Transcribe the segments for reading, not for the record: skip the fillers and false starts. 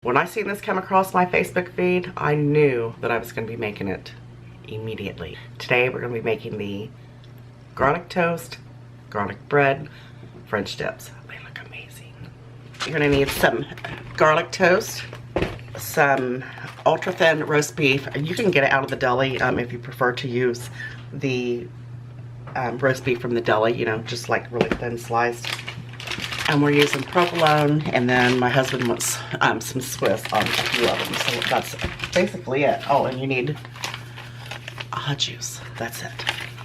When I seen this come across my Facebook feed, I knew that I was going to be making it immediately. Today we're going to be making the garlic toast, garlic bread, French dips. They look amazing. You're going to need some garlic toast, some ultra thin roast beef. You can get it out of the deli if you prefer to use the roast beef from the deli, you know, just like really thin sliced. And we're using provolone, and then my husband wants some Swiss on a few of them. So that's basically it. Oh, and you need Au Jus. That's it.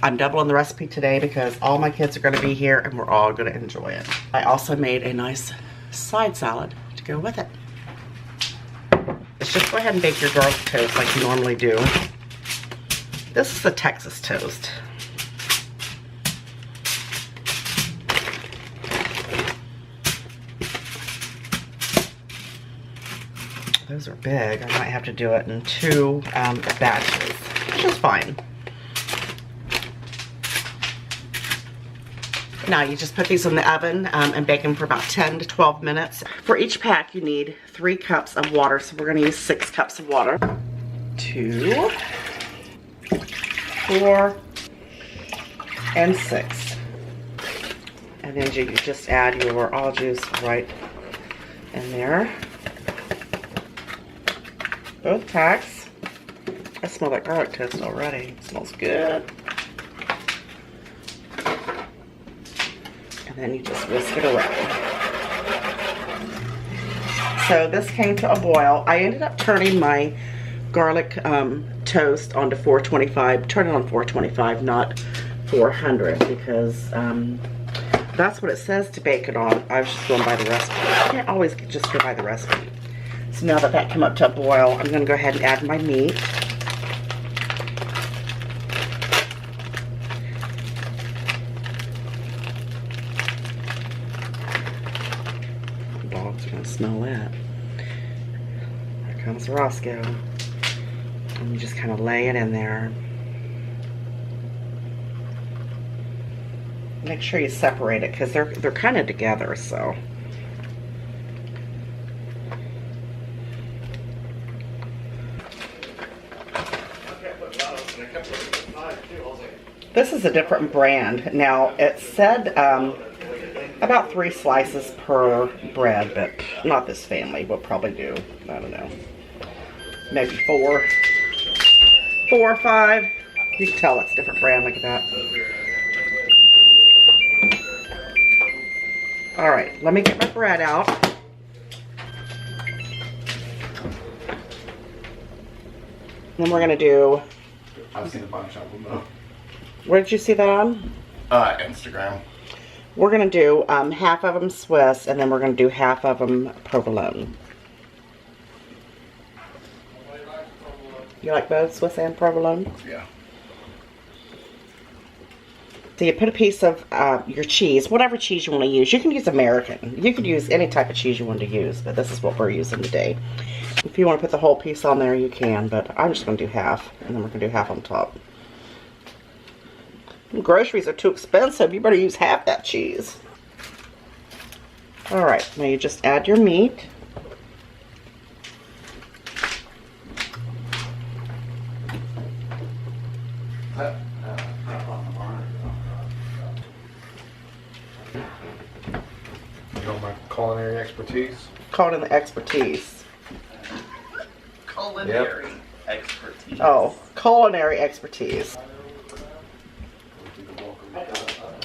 I'm doubling the recipe today because all my kids are going to be here and we're all going to enjoy it. I also made a nice side salad to go with it. Let's just go ahead and bake your garlic toast like you normally do. This is a Texas toast. Those are big. I might have to do it in two batches, which is fine. Now you just put these in the oven and bake them for about 10 to 12 minutes. For each pack you need 3 cups of water, so we're going to use 6 cups of water. 2, 4, and 6. And then you just add your Au Jus right in there. Both packs. I smell that garlic toast already. It smells good. And then you just whisk it around. So this came to a boil. I ended up turning my garlic toast onto 425. Turn it on 425, not 400, because that's what it says to bake it on. I was just going by the recipe. I can't always just go by the recipe. So now that that came up to a boil, I'm going to go ahead and add my meat. The dogs are going to smell that. Here comes Roscoe. And you just kind of lay it in there. Make sure you separate it because they're kind of together, so. This is a different brand. Now, it said about 3 slices per bread, but not this family. We'll probably do, I don't know, maybe 4 or 5. You can tell it's a different brand. Look at that. All right, let me get my bread out. Then we're going to do... I've seen a bunch of them though. Where did you see that on? Instagram. We're going to do half of them Swiss, and then we're going to do half of them provolone. You like both Swiss and provolone? Yeah. So you put a piece of your cheese, whatever cheese you want to use. You can use American. You could use any type of cheese you want to use, but this is what we're using today. If you want to put the whole piece on there, you can, but I'm just going to do half, and then we're going to do half on top. Groceries are too expensive. You better use half that cheese. Alright, now you just add your meat. You know my culinary expertise? Call it the expertise. Culinary expertise. Oh, culinary expertise.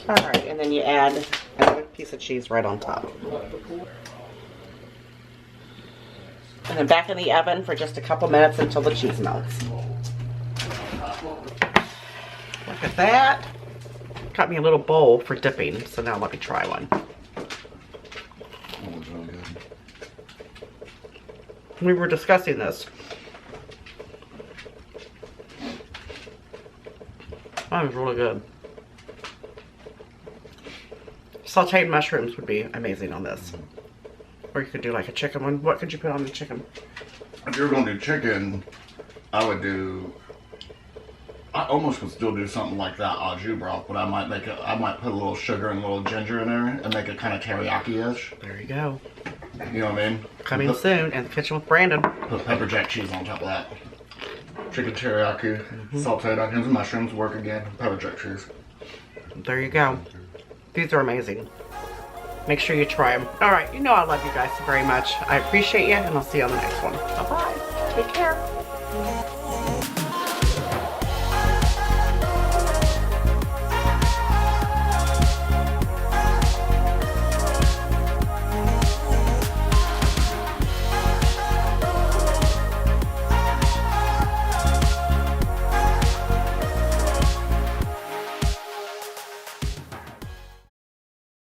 Alright, and then you add another piece of cheese right on top. And then back in the oven for just a couple minutes until the cheese melts. Look at that. Got me a little bowl for dipping, so now let me try one. That was really good. We were discussing this. That was really good. Sauteed mushrooms would be amazing on this. Or you could do like a chicken one. What could you put on the chicken? If you were going to do chicken, I almost could still do something like that Au Jus broth, but I might put a little sugar and a little ginger in there and make it kind of teriyaki-ish. There you go. You know what I mean? Coming Put- soon in the kitchen with Brandon. Put pepper jack cheese on top of that. Chicken teriyaki, sauteed onions and mushrooms, work again, pepper jack cheese. There you go. These are amazing. Make sure you try them. All right, you know I love you guys very much. I appreciate you, and I'll see you on the next one. Bye-bye. Take care.